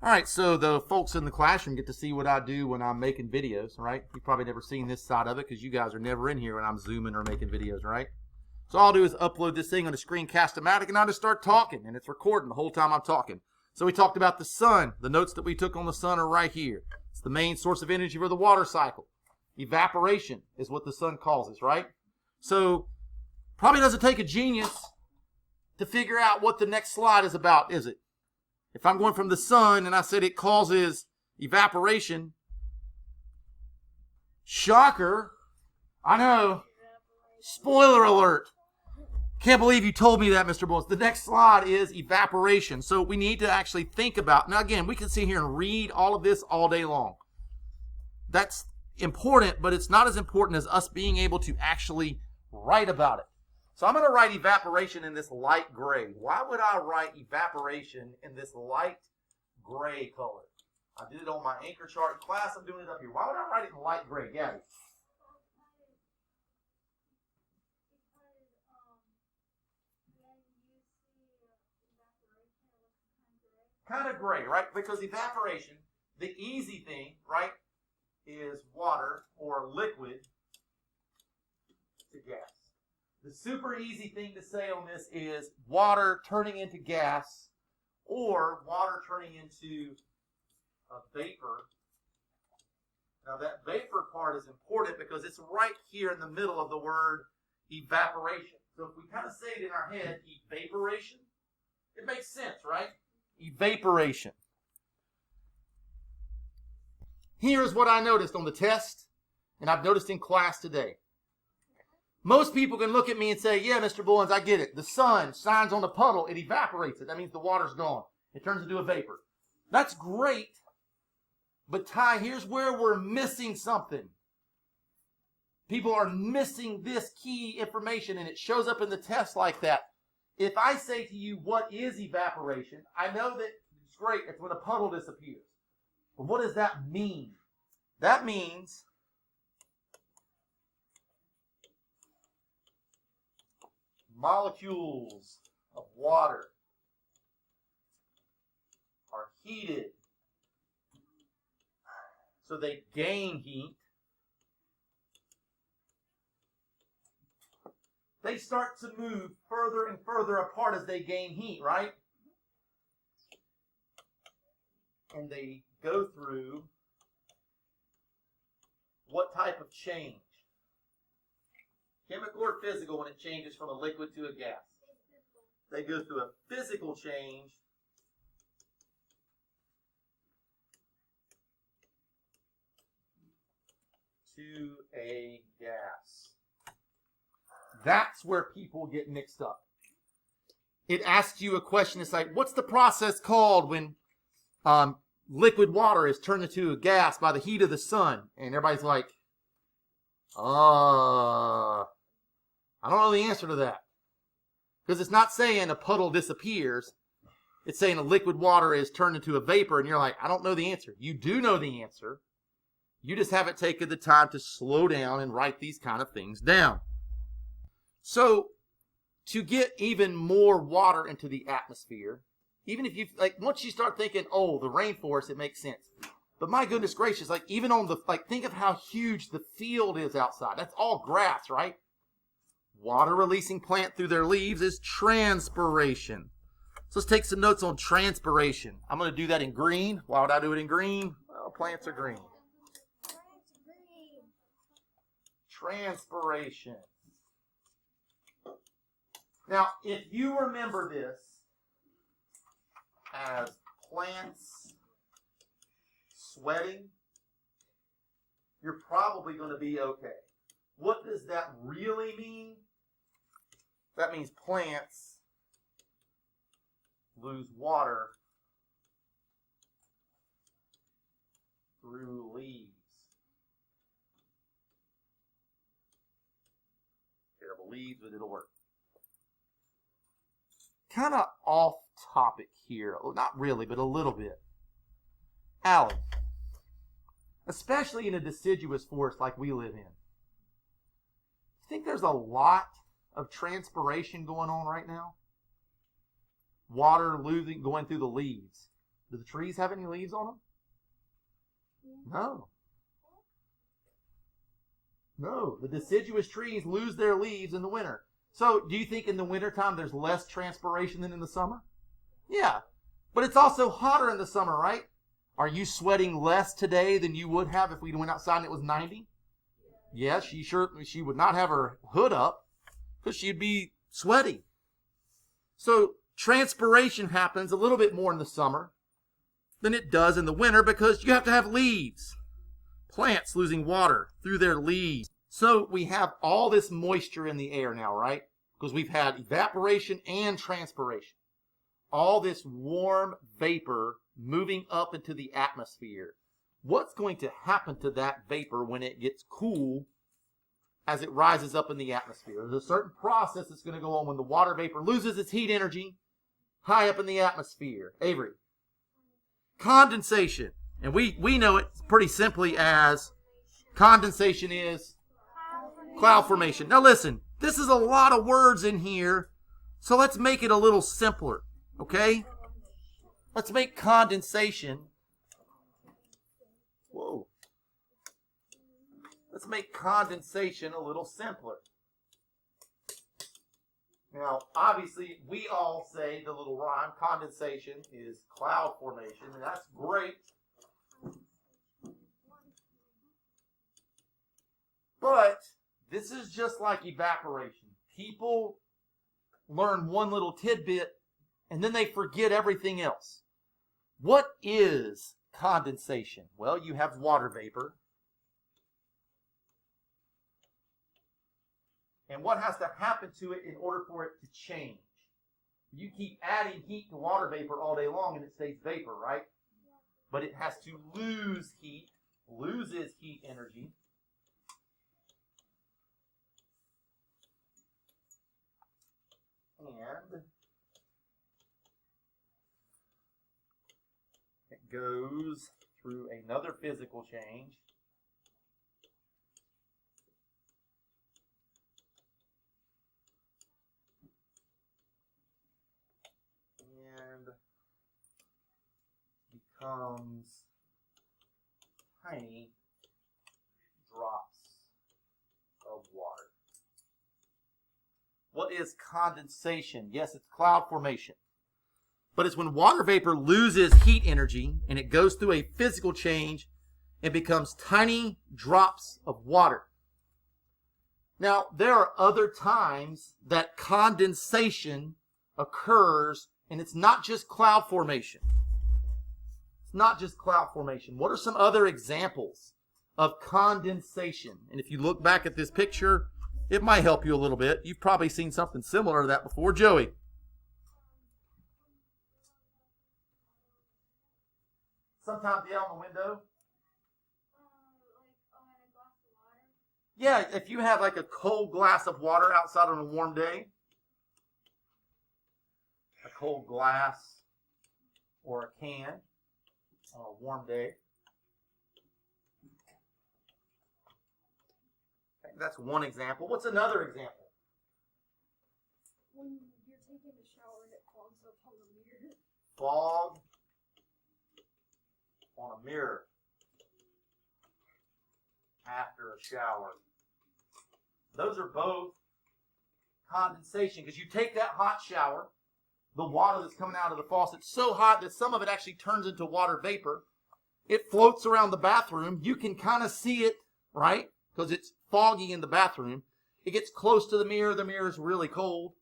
All right, so the folks in the classroom get to see what I do when I'm making videos, right? You've probably never seen this side of it because you guys are never in here when I'm zooming or making videos, right? So all I'll do is upload this thing on a Screencast-O-Matic, and I'll just start talking, and it's recording the whole time I'm talking. So we talked about the sun. The notes that we took on the sun are right here. It's the main source of energy for the water cycle. Evaporation is what the sun causes, right? So probably doesn't take a genius to figure out what the next slide is about, is it? If I'm going from the sun and I said it causes evaporation, shocker, I know, spoiler alert. Can't believe you told me that, Mr. Bowles. The next slide is evaporation. So we need to actually think about, now again, we can sit here and read all of this all day long. That's important, but it's not as important as us being able to actually write about it. So I'm going to write evaporation in this light gray. Why would I write evaporation in this light gray color? I did it on my anchor chart in class. I'm doing it up here. Why would I write it in light gray, Gabby? Kind of gray, right? Because evaporation, the easy thing, right, is water or liquid to gas. The super easy thing to say on this is water turning into gas or water turning into a vapor. Now that vapor part is important because it's right here in the middle of the word evaporation. So if we kind of say it in our head, evaporation, it makes sense, right? Evaporation. Here's what I noticed on the test, and I've noticed in class today. Most people can look at me and say, yeah, Mr. Bullens, I get it. The sun shines on the puddle, it evaporates it. That means the water's gone. It turns into a vapor. That's great. But Ty, here's where we're missing something. People are missing this key information, and it shows up in the test like that. If I say to you, what is evaporation? I know that it's great. It's when a puddle disappears. But what does that mean? That means molecules of water are heated, so they gain heat. They start to move further and further apart as they gain heat, right? And they go through what type of change? Chemical or physical when it changes from a liquid to a gas? They go through a physical change to a gas. That's where people get mixed up. It asks you a question. It's like, what's the process called when liquid water is turned into a gas by the heat of the sun? And everybody's like, I don't know the answer to that. Because it's not saying a puddle disappears. It's saying a liquid water is turned into a vapor. And you're like, I don't know the answer. You do know the answer. You just haven't taken the time to slow down and write these kind of things down. So, to get even more water into the atmosphere, even if you, like, once you start thinking, oh, the rainforest, it makes sense. But my goodness gracious, like, even on the, like, think of how huge the field is outside. That's all grass, right? Water releasing plant through their leaves is transpiration. So let's take some notes on transpiration. I'm going to do that in green. Why would I do it in green? Well, plants are green. Transpiration. Now, if you remember this as plants sweating, you're probably going to be okay. What does that really mean? That means plants lose water through leaves. Terrible leaves, but it'll work. Kind of off topic here. Well, not really, but a little bit. Allie, especially in a deciduous forest like we live in, you think there's a lot of transpiration going on right now? Water losing, going through the leaves. Do the trees have any leaves on them? No. No. The deciduous trees lose their leaves in the winter. So do you think in the wintertime there's less transpiration than in the summer? Yeah. But it's also hotter in the summer, right? Are you sweating less today than you would have if we went outside and it was 90? Yes, she would not have her hood up because she'd be sweaty. So transpiration happens a little bit more in the summer than it does in the winter because you have to have leaves. Plants losing water through their leaves. So we have all this moisture in the air now, right? Because we've had evaporation and transpiration. All this warm vapor moving up into the atmosphere. What's going to happen to that vapor when it gets cool as it rises up in the atmosphere? There's a certain process that's going to go on when the water vapor loses its heat energy high up in the atmosphere. Avery. Condensation. And we know it pretty simply as condensation is cloud formation. Now listen, this is a lot of words in here, so let's make it a little simpler, okay? Let's make condensation. Whoa. Let's make condensation a little simpler. Now, obviously, we all say the little rhyme, condensation is cloud formation, and that's great. But this is just like evaporation. People learn one little tidbit, and then they forget everything else. What is condensation? Well, you have water vapor. And what has to happen to it in order for it to change? You keep adding heat to water vapor all day long and it stays vapor, right? But it has to lose heat, loses heat energy. And it goes through another physical change. And becomes tiny drops of water. What is condensation? Yes, it's cloud formation. But it's when water vapor loses heat energy and it goes through a physical change and becomes tiny drops of water. Now, there are other times that condensation occurs, and it's not just cloud formation. It's not just cloud formation. What are some other examples of condensation? And if you look back at this picture, it might help you a little bit. You've probably seen something similar to that before. Joey. Sometimes, yeah, on the window. Yeah, if you have like a cold glass of water outside on a warm day, a cold glass or a can on a warm day. Okay, that's one example. What's another example? When you're taking a shower and it fogs up on the mirror. Fog on a mirror after a shower. Those are both condensation, because you take that hot shower, the water that's coming out of the faucet so hot that some of it actually turns into water vapor. It floats around the bathroom. You can kind of see it, right? Because it's foggy in the bathroom. It gets close to the mirror. The mirror is really cold,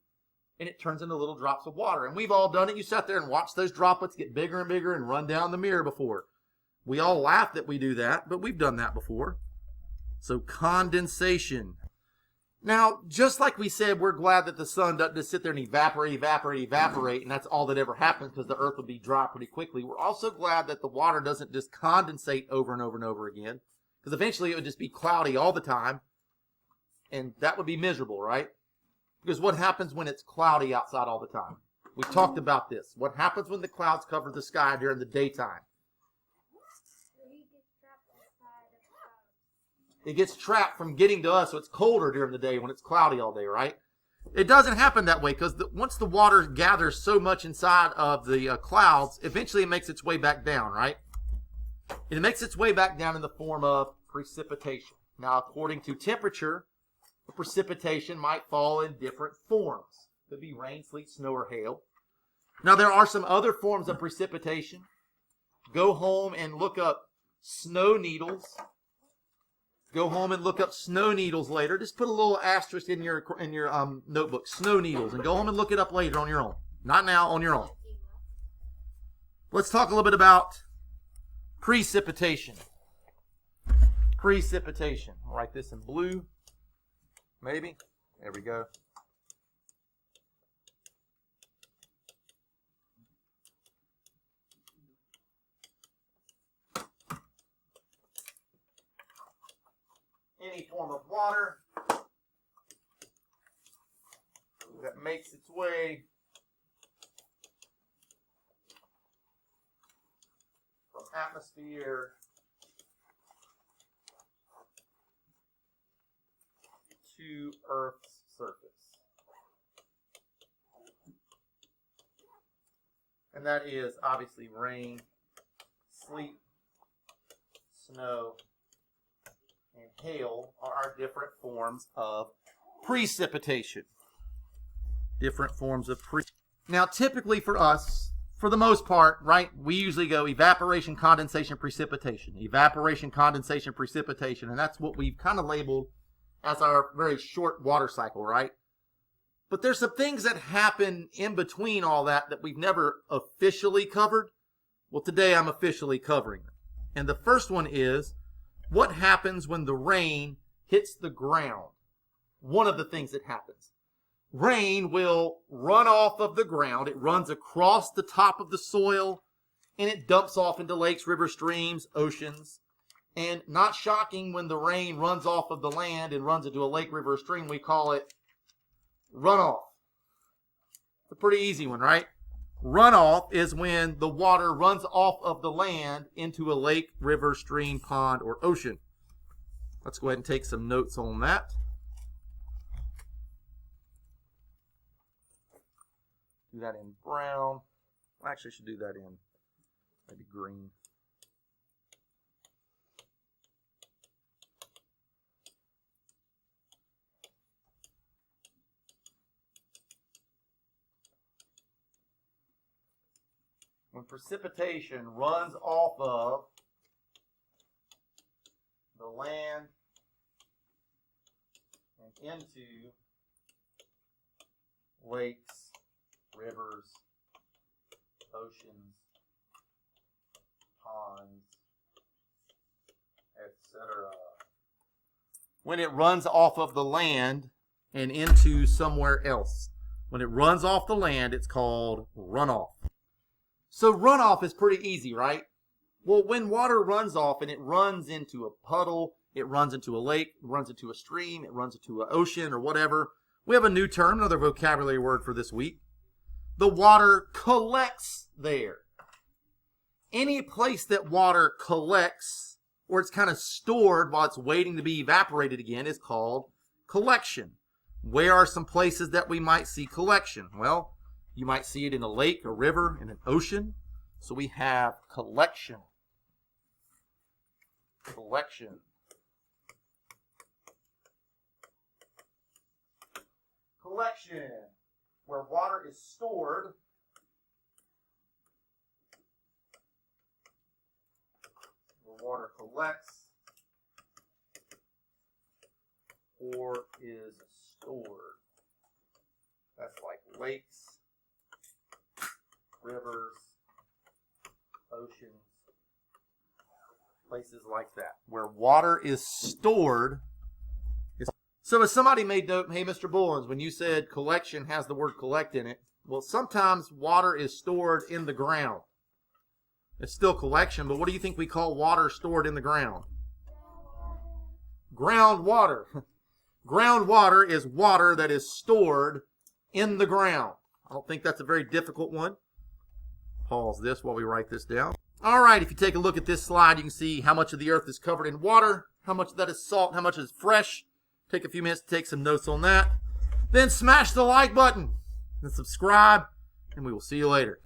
and it turns into little drops of water. And we've all done it. You sat there and watched those droplets get bigger and bigger and run down the mirror before. We all laugh that we do that, but we've done that before. So condensation. Now, just like we said, we're glad that the sun doesn't just sit there and evaporate, and that's all that ever happens because the earth would be dry pretty quickly. We're also glad that the water doesn't just condensate over and over and over again, because eventually it would just be cloudy all the time, and that would be miserable, right? Because what happens when it's cloudy outside all the time? We talked about this. What happens when the clouds cover the sky during the daytime? It gets trapped from getting to us, so it's colder during the day when it's cloudy all day, right? It doesn't happen that way because once the water gathers so much inside of the clouds, eventually it makes its way back down, right? And it makes its way back down in the form of precipitation. Now, according to temperature, the precipitation might fall in different forms. It could be rain, sleet, snow, or hail. Now, there are some other forms of precipitation. Go home and look up snow needles. Go home and look up snow needles later. Just put a little asterisk in your notebook, snow needles, and go home and look it up later on your own. Not now, on your own. Let's talk a little bit about precipitation. Precipitation. I'll write this in blue. Maybe. There we go. Any form of water that makes its way from atmosphere to Earth's surface. And that is obviously rain, sleet, snow, and hail are our different forms of precipitation. Different forms of Now, typically for us, for the most part, right, we usually go evaporation, condensation, precipitation. Evaporation, condensation, precipitation. And that's what we've kind of labeled as our very short water cycle, right? But there's some things that happen in between all that that we've never officially covered. Well, today I'm officially covering them. And the first one is, what happens when the rain hits the ground? One of the things that happens. Rain will run off of the ground. It runs across the top of the soil, and it dumps off into lakes, rivers, streams, oceans. And not shocking, when the rain runs off of the land and runs into a lake, river, or stream, we call it runoff. It's a pretty easy one, right? Runoff is when the water runs off of the land into a lake, river, stream, pond, or ocean. Let's go ahead and take some notes on that. Do that in brown. Actually, I should do that in maybe green. When precipitation runs off of the land and into lakes, rivers, oceans, ponds, etc. When it runs off of the land and into somewhere else. When it runs off the land, it's called runoff. So runoff is pretty easy, right? Well, when water runs off and it runs into a puddle, it runs into a lake, it runs into a stream, it runs into an ocean or whatever, we have a new term, another vocabulary word for this week. The water collects there. Any place that water collects, or it's kind of stored while it's waiting to be evaporated again, is called collection. Where are some places that we might see collection? Well, you might see it in a lake, a river, in an ocean. So we have collection. Collection. Collection, where water is stored. Where water collects or is stored. That's like lakes, rivers, oceans, places like that, where water is stored. So as somebody made note, hey, Mr. Bullens, when you said collection has the word collect in it, well, sometimes water is stored in the ground. It's still collection, but what do you think we call water stored in the ground? Groundwater. Groundwater is water that is stored in the ground. I don't think that's a very difficult one. Pause this while we write this down. All right, if you take a look at this slide, you can see how much of the earth is covered in water, how much of that is salt, how much is fresh. Take a few minutes to take some notes on that. then smash the like button and subscribe, and we will see you later.